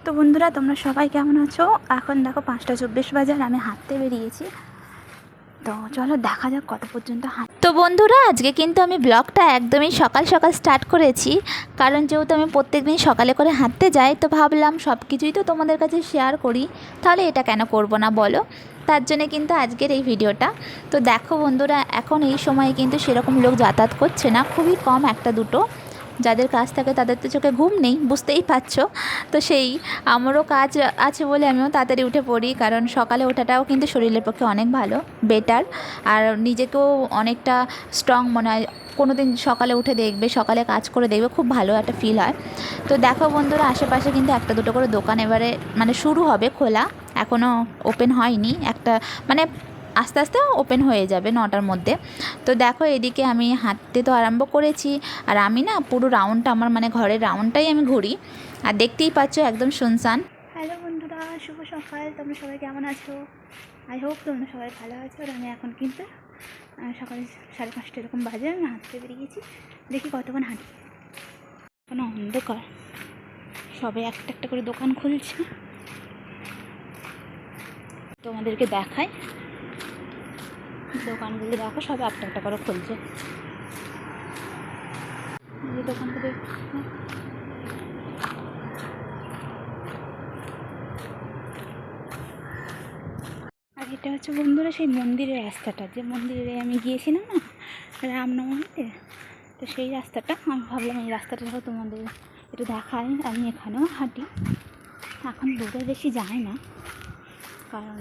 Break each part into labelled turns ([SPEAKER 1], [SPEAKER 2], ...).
[SPEAKER 1] তো বন্ধুরা, তোমরা সবাই কেমন আছো? এখন দেখো 5টা 24 বাজে আর আমি হাঁটতে বেরিয়েছি। তো চলো দেখা যাক কত পর্যন্ত তো বন্ধুরা, আজকে কিন্তু আমি ব্লগটা একদমই সকাল সকাল স্টার্ট করেছি, কারণ যেহেতু আমি প্রত্যেকদিন সকালে করে হাঁটতে যাই, তো ভাবলাম সব কিছুই তো তোমাদের কাছে শেয়ার করি, তাহলে এটা কেন করব না বলো। তার জন্যে কিন্তু আজকের এই ভিডিওটা। তো দেখো বন্ধুরা, এখন এই সময়ে কিন্তু সেরকম লোক যাতায়াত করছে না, খুবই কম, একটা দুটো। যাদের কাজ থাকে তাদের তো চোখে ঘুম নেই, বুঝতেই পারছো। তো সেই আমারও কাজ আছে বলে আমিও তাড়াতাড়ি উঠে পড়ি, কারণ সকালে ওঠাটাও কিন্তু শরীরের পক্ষে অনেক ভালো, বেটার। আর নিজেকেও অনেকটা স্ট্রং মনে হয়। কোনো দিন সকালে উঠে দেখবে, সকালে কাজ করে দেখবে, খুব ভালো একটা ফিল হয়। তো দেখো বন্ধুরা, আশেপাশে কিন্তু একটা দুটো করে দোকান এবারে মানে শুরু হবে খোলা, এখনও ওপেন হয়নি। একটা মানে আস্তে আস্তে ওপেন হয়ে যাবে 9টার মধ্যে। তো দেখো, এদিকে আমি হাঁটতে তো আরম্ভ করেছি। আর আমি না পুরো রাউন্ডটা, আমার মানে ঘরের রাউন্ডটাই আমি ঘুরি। আর দেখতেই পাচ্ছ একদম শুনশান। হ্যালো বন্ধুরা, শুভ সকাল। তোমরা সবাই কেমন আছো? আই হোপ তোমরা সবাই ভালো আছো। আর আমি এখন কিন্তু সকালে 5:30 এরকম বাজে, আমি হাঁটতে বেরিয়েছি। দেখি কতক্ষণ হাঁটি। এখন অন্ধকার, সবে একটা একটা করে দোকান খুলছে। তোমাদেরকে দেখাই, দোকানগুলো দেখো সবে একটা একটা করে খুলছে। এই দোকানগুলো আর এটা হচ্ছে বন্ধুরা সেই মন্দিরের রাস্তাটা, যে মন্দিরে আমি গিয়েছিলাম না রামনবমীতে। তো সেই রাস্তাটা আমি ভাবলাম এই রাস্তাটা তোমাদের একটু দেখাই। আমি এখানেও হাঁটি, এখন দূরে বেশি যাই না, কারণ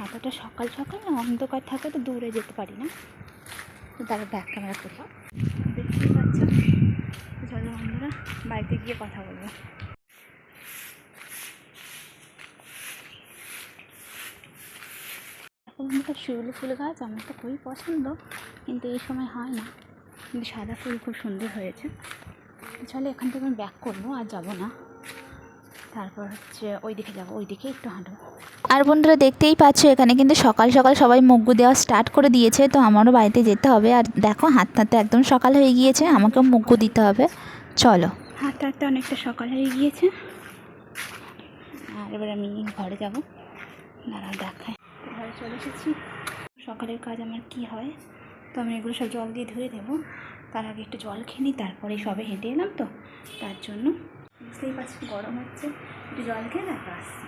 [SPEAKER 1] এতটা সকাল সকাল না অন্ধকার থাকে, তো দূরে যেতে পারি না। তো তারা ব্যাক ক্যামেরা করি, দেখতেই পাচ্ছ। চলো বন্ধুরা, বাড়িতে গিয়ে কথা বলবো। বন্ধুরা, শিউলি ফুল গাছ আমার তো খুবই পছন্দ, কিন্তু এই সময় হয় না। কিন্তু সাদা ফুল খুব সুন্দর হয়েছে। চলো এখান থেকে আমি ব্যাক করবো, আর যাবো না। তারপর হচ্ছে ওই দিকে যাবো, ওই দিকে একটু হাঁটবো। আর বন্ধুরা, দেখতেই পাচ্ছ এখানে কিন্তু সকাল সকাল সবাই মুগ্গু দেওয়া স্টার্ট করে দিয়েছে। তো আমারও বাড়িতে যেতে হবে। আর দেখো, হাঁটতে হাঁটতে একদম সকাল হয়ে গিয়েছে, আমাকেও মুগ্গু দিতে হবে। চলো, হাঁটতে হাঁটতে অনেকটা সকাল হয়ে গিয়েছে। আর এবার আমি ঘরে যাবো, দাঁড়াও দেখায়। ঘরে চলে এসেছি। সকালের কাজ আমার কি হয়, তো আমি এগুলো সব জল দিয়ে ধুয়ে দেবো। তার আগে একটু জল খেয়ে নিই, তারপরে সবে হেঁটে এলাম, তো তার জন্য বুঝতেই পারছি গরম হচ্ছে। একটু জল খেয়ে তারপর আসছি।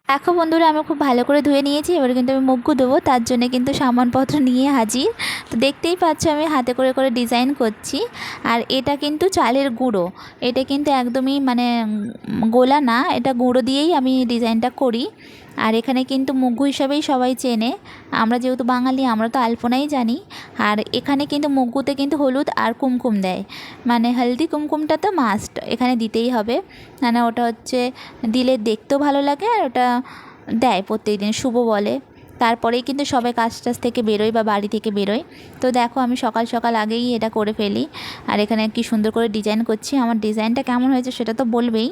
[SPEAKER 1] দেখো বন্ধুরা, আমি খুব ভালো করে ধুয়ে নিয়েছি। এবার কিন্তু আমি মুগ্গু দেবো, তার জন্য কিন্তু সামানপত্র নিয়ে হাজির। তো দেখতেই পাচ্ছ আমি হাতে করে করে ডিজাইন করছি। আর এটা কিন্তু চালের গুঁড়ো, এটা কিন্তু একদমই মানে গোলা না, এটা গুঁড়ো দিয়েই আমি ডিজাইনটা করি। আর এখানে কিন্তু মুগ্গু হিসাবেই সবাই চেনে। আমরা যেহেতু বাঙালি, আমরা তো আলপনাই জানি। আর এখানে কিন্তু মুগ্গুতে কিন্তু হলুদ আর কুমকুম দেয়, মানে হলদি কুমকুমটা তো মাস্ট এখানে দিতেই হবে। মানে ওটা হচ্ছে দিলে দেখতেও ভালো লাগে, আর ওটা দেয় প্রত্যেক দিন, শুভ বলে। তারপরেই কিন্তু সবাই কাজ টাজ থেকে বেরোয় বা বাড়ি থেকে বেরোয়। তো দেখো, আমি সকাল সকাল আগেই এটা করে ফেলি। আর এখানে কি সুন্দর করে ডিজাইন করছি। আমার ডিজাইনটা কেমন হয়েছে সেটা তো বলবেই।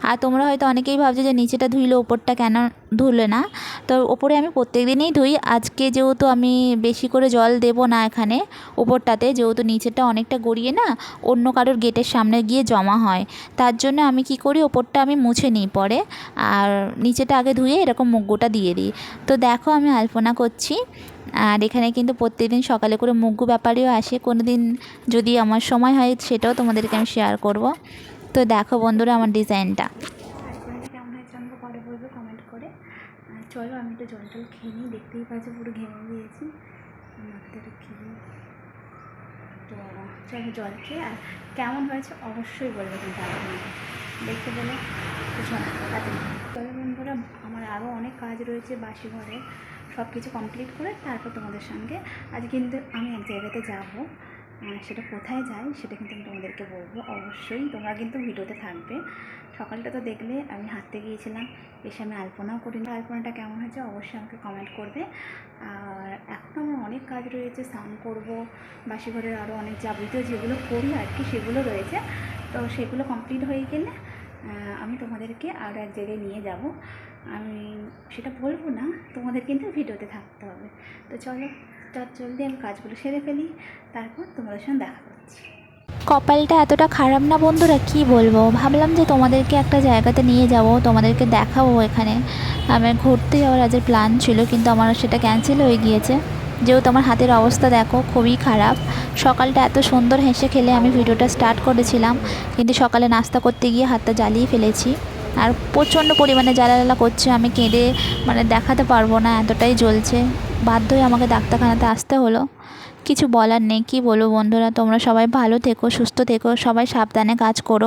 [SPEAKER 1] আর তোমরা হয়তো অনেকেই ভাবছো যে নিচেটা ধুইলে ওপরটা কেন ধুলে না। তো ওপরে আমি প্রত্যেক দিনই ধুই। আজকে যেহেতু আমি বেশি করে জল দেবো না এখানে ওপরটাতে, যেহেতু নিচেরটা অনেকটা গড়িয়ে না অন্য কারোর গেটের সামনে গিয়ে জমা হয়, তার জন্য আমি কি করি, ওপরটা আমি মুছে নিই পরে, আর নিচেটা আগে ধুয়ে এরকম মুগ্গুটা দিয়ে দিই। তো দেখো, আমি আলপনা করছি। আর এখানে কিন্তু প্রত্যেকদিন সকালে করে মুগ্গু ব্যাপারীও আসে, কোনো দিন যদি আমার সময় হয় সেটাও তোমাদেরকে আমি শেয়ার করব। তো দেখো বন্ধুরা আমার ডিজাইনটা কেমন হয়েছে আমাকে পরে বলবে কমেন্ট করে। চলো আমি একটু জল টল খেয়ে নিই, দেখতেই পাচ্ছি পুরো ঘেমে দিয়েছি, মাথাটা খেয়ে। তো চলো জল খেয়ে, আর কেমন হয়েছে অবশ্যই বলবে কিন্তু দেখতে পেলে চলো বন্ধুরা, আমার আরও অনেক কাজ রয়েছে বাসি ঘরে, সব কিছু কমপ্লিট করে তারপর তোমাদের সঙ্গে আজ কিন্তু আমি এক জায়গাতে যাবো, সেটা কোথায় যাই সেটা কিন্তু আমি তোমাদেরকে বলবো, অবশ্যই তোমরা কিন্তু ভিডিওতে থাকবে। সকালটা তো দেখলে আমি হাঁটতে গিয়েছিলাম, এসে আমি আলপনাও করিনি, আলপনাটা কেমন হয়েছে অবশ্যই আমাকে কমেন্ট করবে। আর এখন আমার অনেক কাজ রয়েছে, স্নান করবো, বাসি ঘরের আরও অনেক যাবতীয় যেগুলো করি আর কি সেগুলো রয়েছে, তো সেগুলো কমপ্লিট হয়ে গেলে আমি তোমাদেরকে আরও এক জায়গায় নিয়ে যাব, আমি সেটা বলবো না, তোমাদের কিন্তু ভিডিওতে থাকতে হবে। তো চলো জলদি আমি কাজগুলো সেরে ফেলি, তারপর তোমাদের সঙ্গে দেখা করছি। কপালটা এতটা খারাপ না বন্ধুরা, কি বলবো, ভাবলাম যে তোমাদেরকে একটা জায়গাতে নিয়ে যাব, তোমাদেরকে দেখাবো। এখানে আমার ঘুরতে যাওয়ার আজের প্ল্যান ছিল, কিন্তু আমার সেটা ক্যান্সেল হয়ে গিয়েছে, যেহেতু আমার হাতের অবস্থা দেখো খুবই খারাপ। সকালটা এত সুন্দর হেসে খেলে আমি ভিডিওটা স্টার্ট করেছিলাম, কিন্তু সকালে নাস্তা করতে গিয়ে হাতটা জ্বালিয়ে ফেলেছি, আর প্রচণ্ড পরিমাণে জ্বালা করছে, আমি কেঁদে দেখাতে পারবো না, এতটাই জ্বলছে, বাধ্য হয়ে আমাকে ডাক্তারখানাতে আসতে হলো। কিছু বলার নেই, কি বলবো বন্ধুরা, তোমরা সবাই ভালো থেকো, সুস্থ থেকো, সবাই সাবধানে কাজ করো।